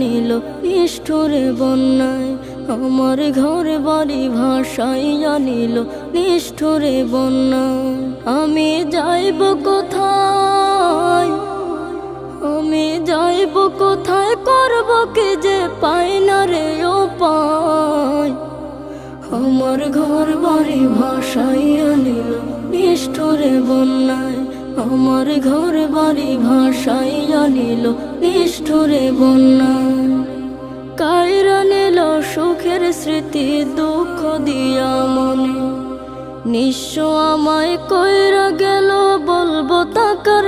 নিল নিষ্ঠুরে বন্যায়। আমার ঘর বাড়ি ভাসাইয়া নিল নিষ্ঠুরে বন্যায়। আমি যাইব কোথায়, আমি যাইব কোথায়, করব কি যে পাই না রে উপায়। আমার ঘর বাড়ি ভাসাইয়া নিল নিষ্ঠুরে বন্যায়। আমার ঘর বাড়ি ভাসাইয়া নিল নিষ্ঠুরে বন্যায়। কাইরা নিল সুখের স্মৃতি দুঃখ দিয়া মনে, নিঃস্ব আমায় কইরা গেল বলবো তাকার।